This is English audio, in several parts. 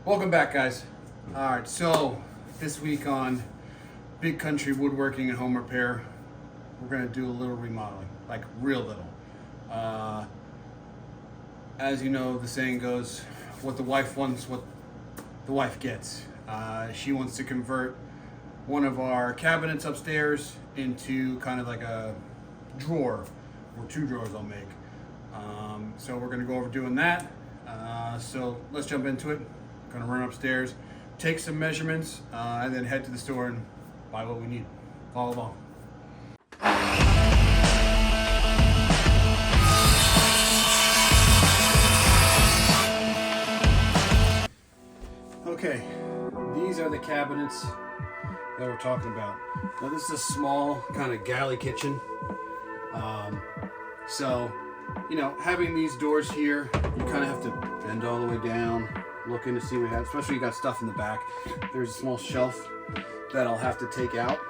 Welcome back, guys. Alright, so this week on Big Country Woodworking and Home Repair, we're going to do a little remodeling, like real little. As you know, the saying goes, what the wife wants, what the wife gets. She wants to convert one of our cabinets upstairs into kind of like a drawer, or two drawers I'll make. So we're going to go over doing that. So let's jump into it. Going to run upstairs, take some measurements, and then head to the store and buy what we need. Follow along. Okay, these are the cabinets that we're talking about. Now this is a small kind of galley kitchen. So, you know, having these doors here, you kind of have to bend all the way down, looking to see what we have, especially you got stuff in the back. There's a small shelf that I'll have to take out.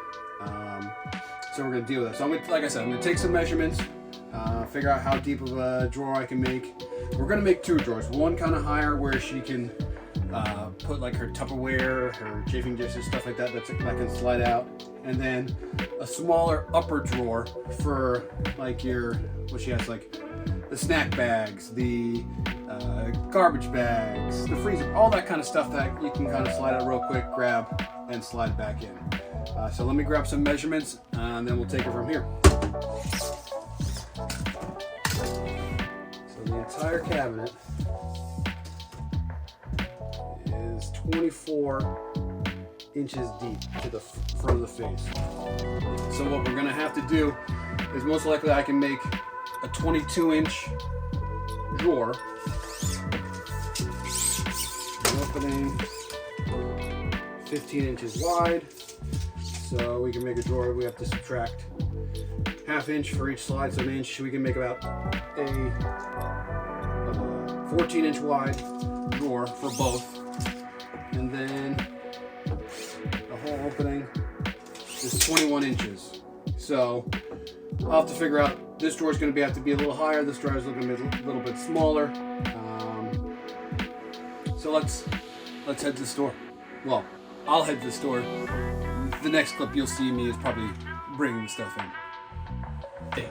So we're gonna deal with that. So I'm gonna, like I said, I'm gonna take some measurements, figure out how deep of a drawer I can make. We're gonna make two drawers, one kind of higher where she can put like her Tupperware, her chafing dishes, stuff like that, that can slide out. And then a smaller upper drawer for like your, what she has, like the snack bags, the garbage bags, the freezer, all that kind of stuff that you can kind of slide out real quick, grab, and slide back in. So let me grab some measurements, and then we'll take it from here. So the entire cabinet is 24 inches deep to the front of the face. So what we're gonna have to do is most likely I can make a 22-inch drawer, opening 15 inches wide. So we can make a drawer, we have to subtract ½ inch for each slide, so an inch. We can make about a 14-inch wide drawer for both. And then the whole opening is 21 inches. So I'll have to figure out, this drawer is going to have to be a little higher, this drawer is going to be a little bit smaller. So let's head to the store. Well, I'll head to the store. The next clip you'll see me is probably bringing the stuff in. Okay.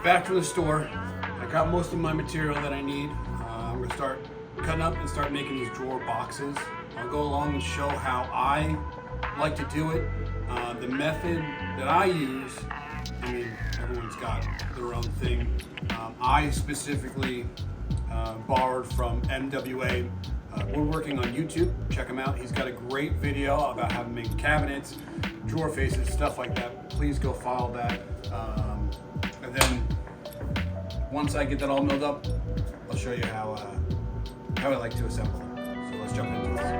Back from the store. I got most of my material that I need. I'm going to start cutting up and start making these drawer boxes. I'll go along and show how I like to do it. The method that I use, I mean, everyone's got their own thing. I specifically borrowed from MWA Woodworking on YouTube. Check him out. He's got a great video about how to make cabinets, drawer faces, stuff like that. Please go follow that. And then once I get that all milled up, I'll show you how I like to assemble them. So let's jump into this.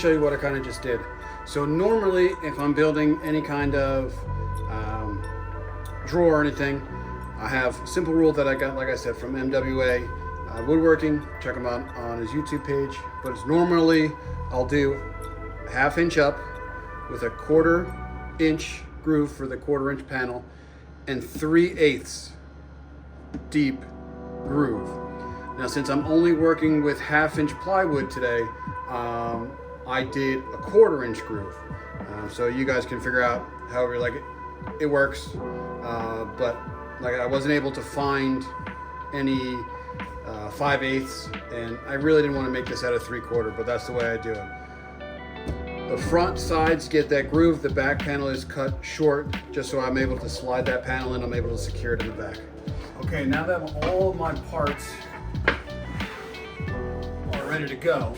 show you what I kind of just did. So normally, if I'm building any kind of drawer or anything, I have a simple rule that I got, like I said, from MWA Woodworking. Check him out on his YouTube page. But it's normally, I'll do 1/2 inch up with a 1/4 inch groove for the 1/4 inch panel and 3/8 deep groove. Now, since I'm only working with 1/2 inch plywood today, I did a 1/4 inch groove. So you guys can figure out however you like it. It works, but like I wasn't able to find any 5/8, and I really didn't want to make this out of 3/4, but that's the way I do it. The front sides get that groove. The back panel is cut short, just so I'm able to slide that panel in. I'm able to secure it in the back. Okay, now that all of my parts are ready to go,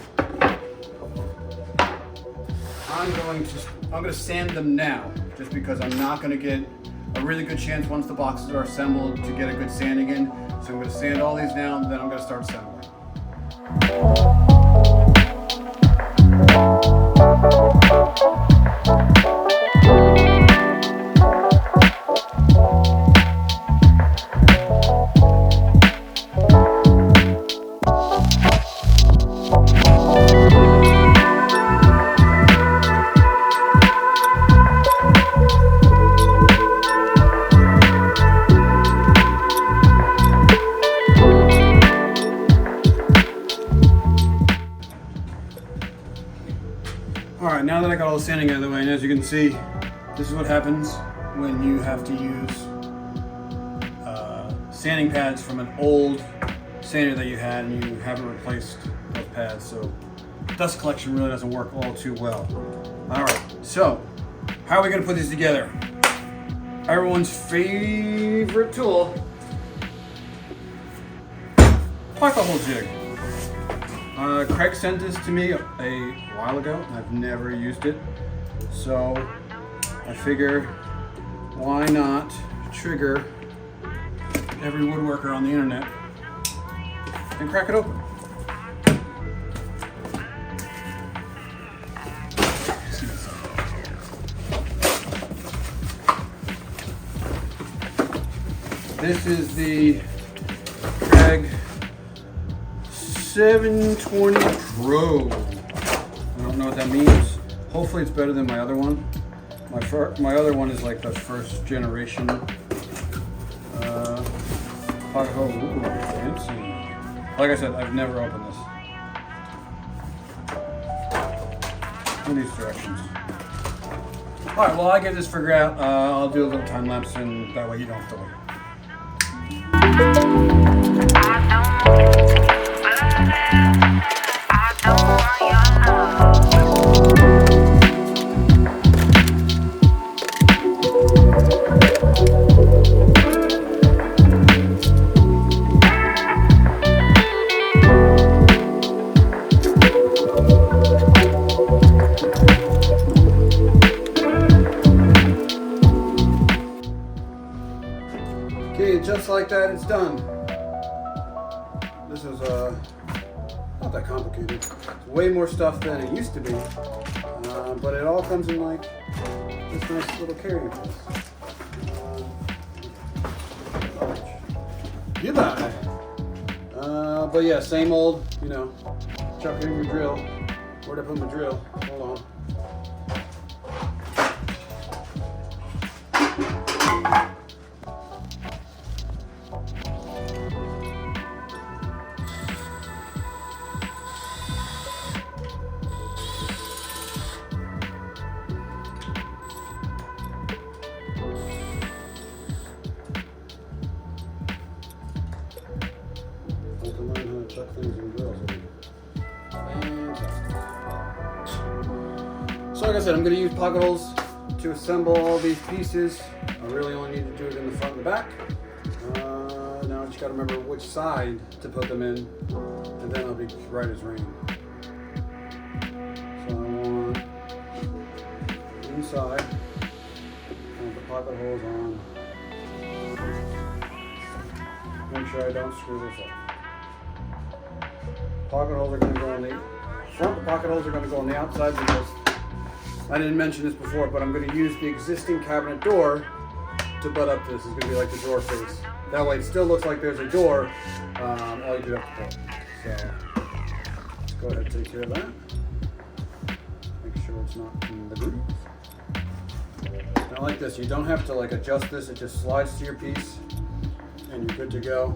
I'm going to sand them now, just because I'm not going to get a really good chance once the boxes are assembled to get a good sanding in. So I'm going to sand all these now, and then I'm going to start assembling. Alright, now that I got all the sanding out of the way, and as you can see, this is what happens when you have to use sanding pads from an old sander that you had and you haven't replaced those pads, so dust collection really doesn't work all too well. Alright, so how are we going to put these together? Everyone's favorite tool, pocket hole jig. Craig sent this to me a while ago. I've never used it, so I figure why not trigger every woodworker on the internet and crack it open. This is the Craig 720 Pro. I don't know what that means. Hopefully it's better than my other one. My other one is like the first generation. Pocket hole. Ooh, fancy. Like I said, I've never opened this. In these directions. Alright, well I get this figured out. I'll do a little time lapse, and that way you don't have to wait. Okay, just like that, it's done. This is not that complicated. It's way more stuff than it used to be, but it all comes in like this nice little carrying case. Goodbye. But yeah, same old, you know, chuck in your drill. Where'd I put my drill? Hold on. Chuck things in drills. Fantastic. So like I said, I'm going to use pocket holes to assemble all these pieces. I really only need to do it in the front and the back. Now I just got to remember which side to put them in, and then I'll be right as rain. So I want inside, and the pocket holes on. Make sure I don't screw this up. Pocket holes are going to go on the front. The pocket holes are going to go on the outside because I didn't mention this before, but I'm going to use the existing cabinet door to butt up this. It's going to be like the door face. That way it still looks like there's a door. All you do have to pull. So let's go ahead and take care of that. Make sure it's not in the groove. Now like this, you don't have to like adjust this. It just slides to your piece and you're good to go.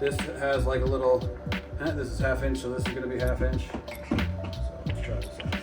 This has like a little, this is 1/2 inch, so this is going to be 1/2 inch. So let's try this out.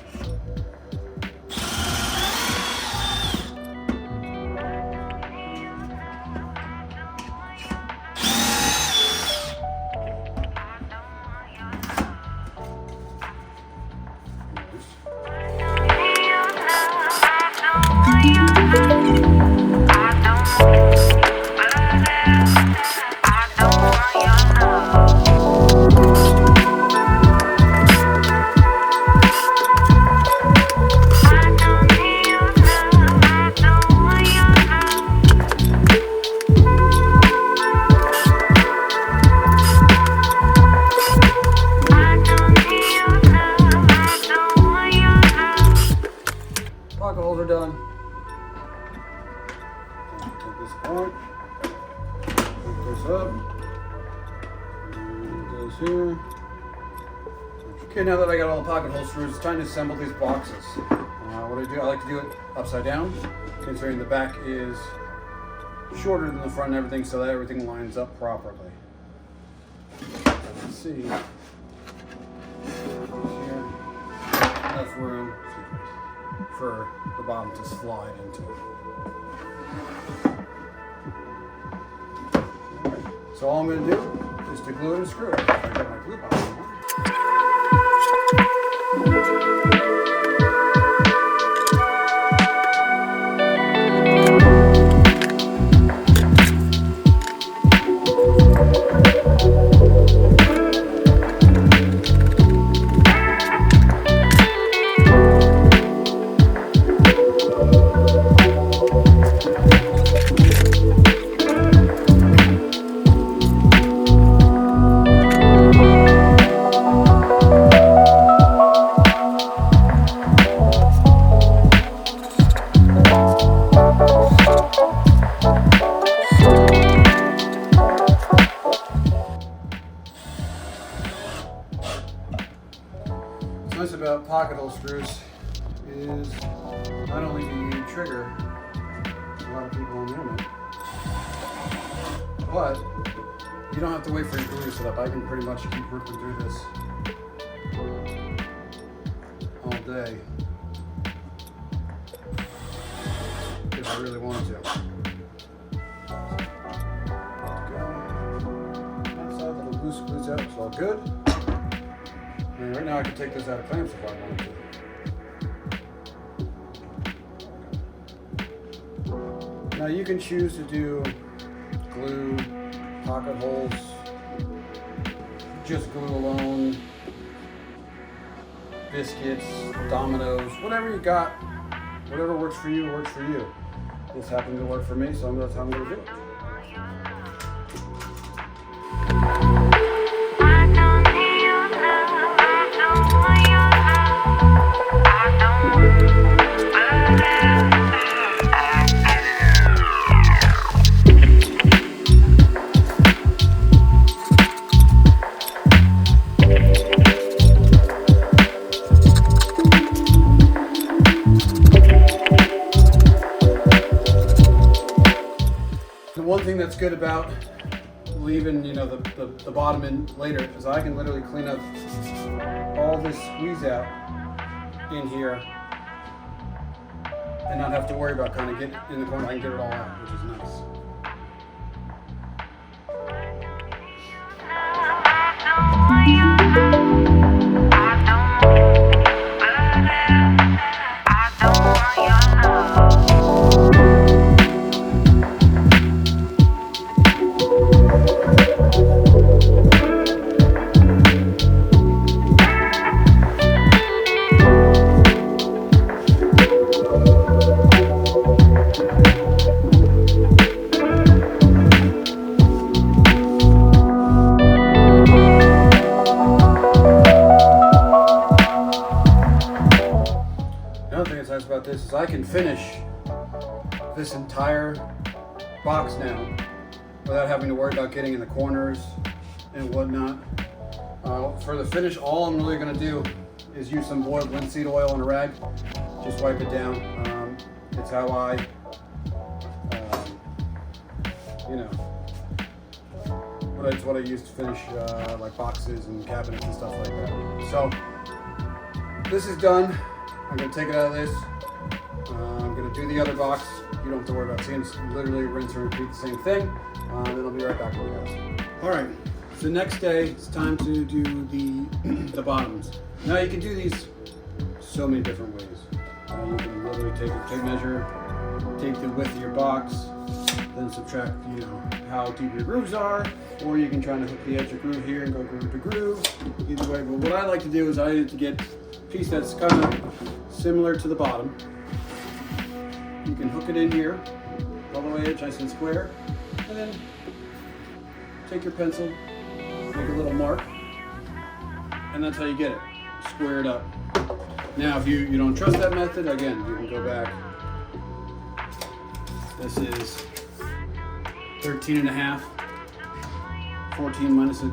Pocket holes are done. Take this apart. Put this up. And this here. Okay, now that I got all the pocket hole screws, it's time to assemble these boxes. What I do, I like to do it upside down, considering the back is shorter than the front and everything, so that everything lines up properly. Let's see. Here. Enough room for the bottom to slide into it. Alright, so all I'm going to do is to glue it and screw it. I got my glue box on. What's nice about pocket hole screws is not only do you trigger a lot of people on the internet, but you don't have to wait for your glue to set up. I can pretty much keep working through this all day if I really wanted to. Outside, little glue screws out, it's all good. And right now I can take this out of clamps if I wanted to. Now you can choose to do glue, pocket holes, just glue alone, biscuits, dominoes, whatever you got, whatever works for you, works for you. This happened to work for me, so that's how I'm going to do it. One thing that's good about leaving, the bottom in later is I can literally clean up all this squeeze out in here and not have to worry about kind of getting in the corner. I can get it all out, which is nice. can finish this entire box now without having to worry about getting in the corners and whatnot. For the finish, all I'm really going to do is use some boiled linseed oil on a rag. Just wipe it down. It's how I, it's what I use to finish like boxes and cabinets and stuff like that. So this is done. I'm going to take it out of this. I'm going to do the other box. You don't have to worry about seeing. It's literally rinse and repeat the same thing. Then I'll be right back with you guys. All right. So the next day, it's time to do the bottoms. Now you can do these so many different ways. You can literally take a tape measure, take the width of your box, then subtract, how deep your grooves are, or you can try to hook the edge of groove here and go groove to groove. Either way, but what I like to do is I like to get a piece that's kind of similar to the bottom. You can hook it in here, all the way edge nice and square, and then take your pencil, make a little mark, and that's how you get it, square it up. Now if you don't trust that method, again, you can go back. This is 13 and a half, 14 minus a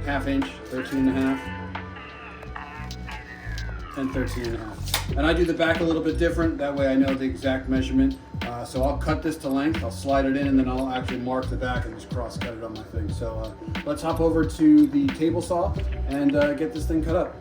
half inch, 13 and a half, and 13 and a half. And I do the back a little bit different, that way I know the exact measurement. So I'll cut this to length, I'll slide it in, and then I'll actually mark the back and just cross cut it on my thing. So let's hop over to the table saw and get this thing cut up.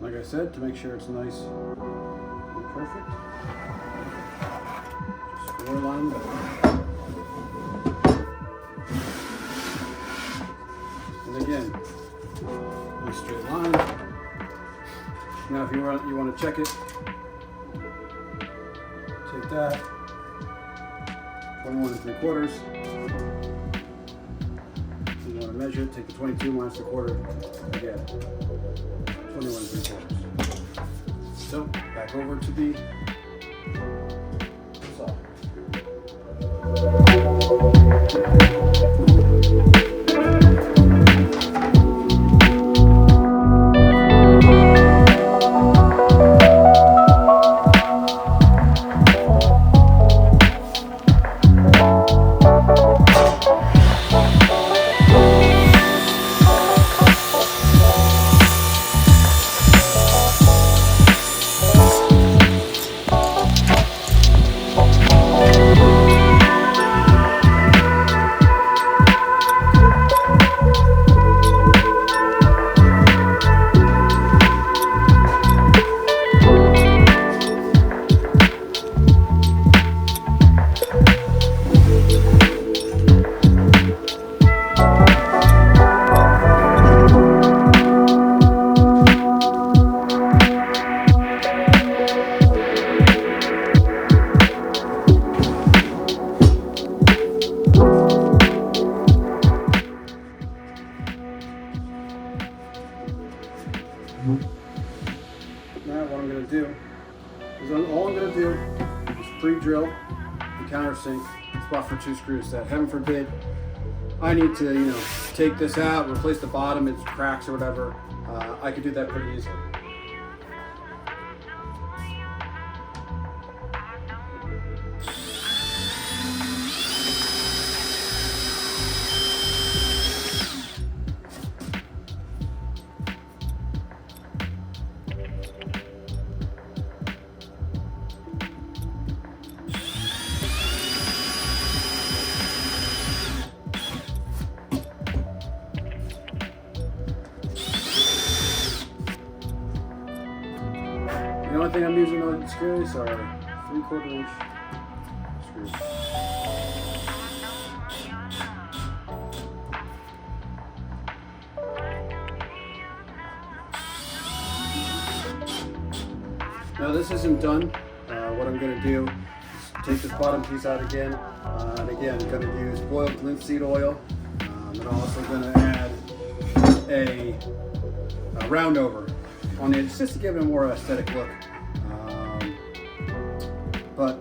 Like I said, to make sure it's nice and perfect, just square line that. And again, nice straight line. Now if you want to check it, take that, 21 3/4. If you want to measure it, take the 22 minus the quarter, again, 21 3/4. So back over to the saw. Now what I'm going to do is all I'm going to do is pre-drill the countersink spot for 2 screws that, heaven forbid, I need to, take this out, replace the bottom, it's cracks or whatever. I could do that pretty easily. thing I'm using on screws are 3/4 inch screws. Now this isn't done. What I'm going to do is take this bottom piece out again. And again, I'm going to use boiled linseed oil. I'm also going to add a round over on the edge just to give it a more aesthetic look. But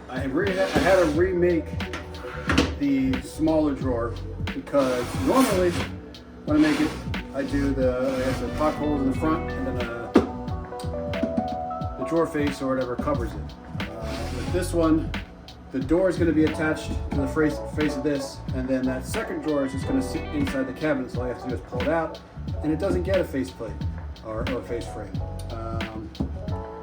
I had to remake the smaller drawer because normally when I make it, I do the pocket holes in the front and then the drawer face or whatever covers it. With this one, the door is going to be attached to the face of this, and then that second drawer is just going to sit inside the cabinet, so all I have to do is pull it out, and it doesn't get a face plate or a face frame.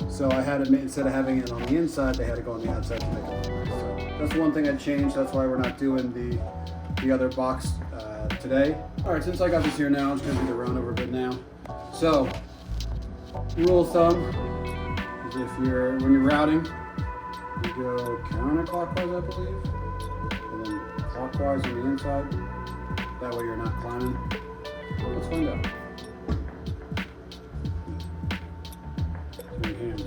So I had to, instead of having it on the inside, they had to go on the outside to make it look nice. So that's one thing I changed. That's why we're not doing the other box today. All right, since I got this here now, I'm just going to do the round over a bit now. So, rule of thumb is when you're routing, you go counterclockwise, I believe, and then clockwise on the inside. That way you're not climbing. Let's find out. So your hands.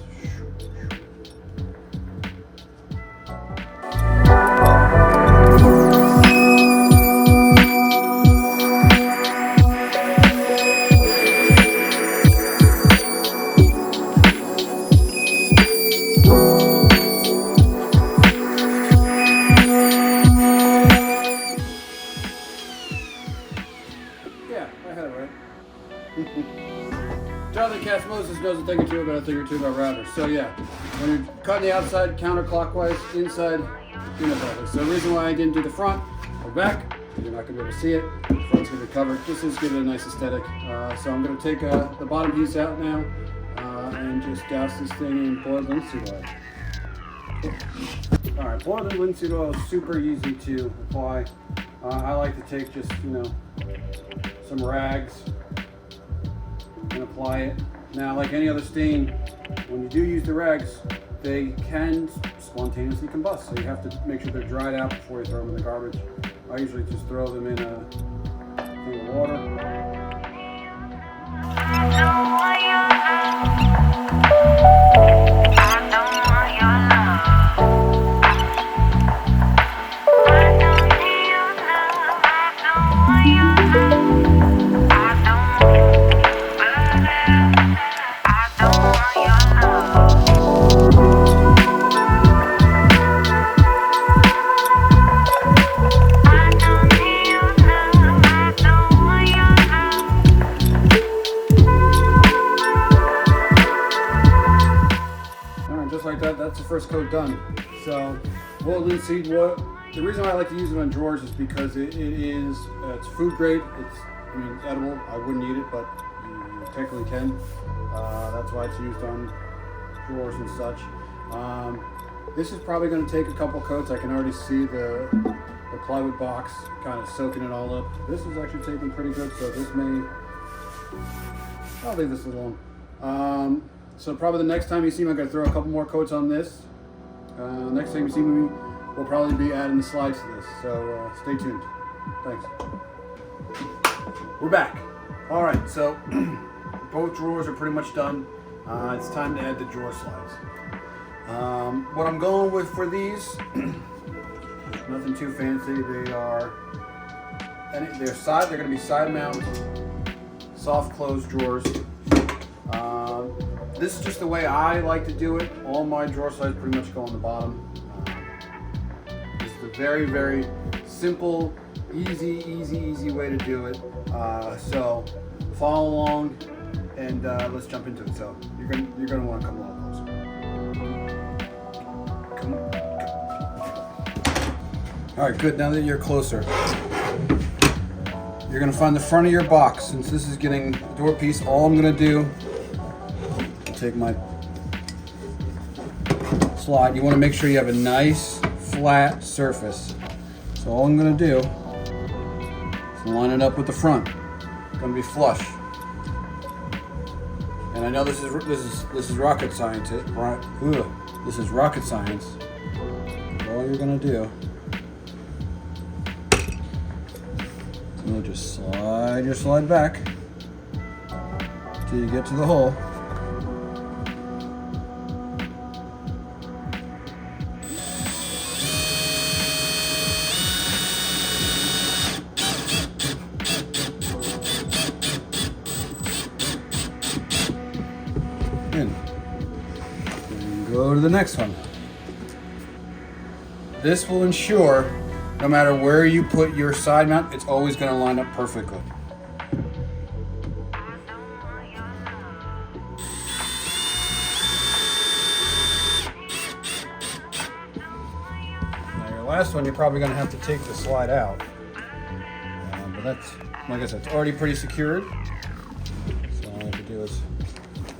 Jonathan Cass Moses knows a thing or two about routers. So yeah, when you're cutting the outside counterclockwise, inside peanut butter. So the reason why I didn't do the front or back, you're not going to be able to see it. The front's going to be covered. Just to give it a nice aesthetic. So I'm going to take the bottom piece out now and just douse this thing in boiled linseed oil. All right, boiled linseed oil is super easy to apply. I like to take just some rags and apply it. Now, like any other stain, when you do use the rags, they can spontaneously combust, so you have to make sure they're dried out before you throw them in the garbage. I usually just throw them in a thing of water. Like that, that's the first coat done. So, boiled linseed oil. The reason why I like to use it on drawers is because it's food grade. It's edible. I wouldn't eat it, but you technically can. That's why it's used on drawers and such. This is probably going to take a couple coats. I can already see the plywood box kind of soaking it all up. This is actually taking pretty good, so I'll leave this alone. So probably the next time you see me, I'm going to throw a couple more coats on this. Next time you see me, we'll probably be adding the slides to this. So stay tuned. Thanks. We're back. All right, so both drawers are pretty much done. It's time to add the drawer slides. What I'm going with for these, nothing too fancy. They're going to be side mount, soft close drawers. This is just the way I like to do it. All my drawer slides pretty much go on the bottom. This is a very, very simple, easy way to do it. So follow along and let's jump into it. So you're gonna want to come a little closer. Come on. All right, good. Now that you're closer, you're gonna find the front of your box. Since this is getting a door piece, all I'm gonna do, take my slide. You want to make sure you have a nice flat surface. So all I'm going to do is line it up with the front. It's going to be flush. And And I know this is rocket science. This is rocket science. All you're gonna do, you'll just slide your slide back till you get to the hole. In. And go to the next one. This will ensure no matter where you put your side mount, it's always going to line up perfectly. Now your last one, you're probably going to have to take the slide out. But that's, like I said, it's already pretty secured. So all I have to do is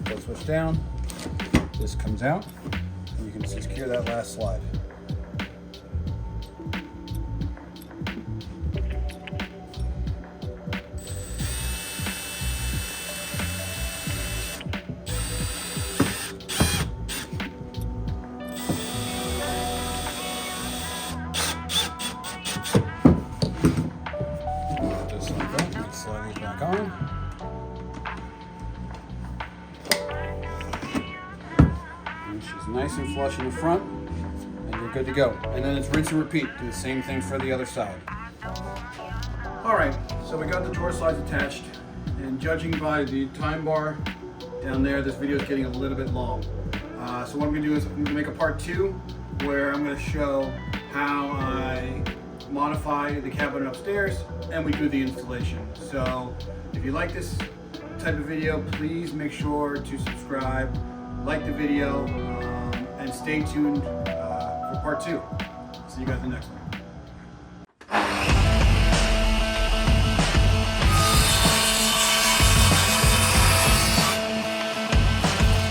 go switch down. This comes out, and you can secure that last slide. Just like that. Let's slide these back on. She's nice and flush in the front, and you're good to go. And then it's rinse and repeat. Do the same thing for the other side. All right, so we got the door slides attached, and judging by the time bar down there, this video is getting a little bit long. So what I'm gonna do is I'm gonna make a part 2 where I'm gonna show how I modify the cabinet upstairs and we do the installation. So if you like this type of video, please make sure to subscribe, like the video, and stay tuned for part 2. See you guys in the next one.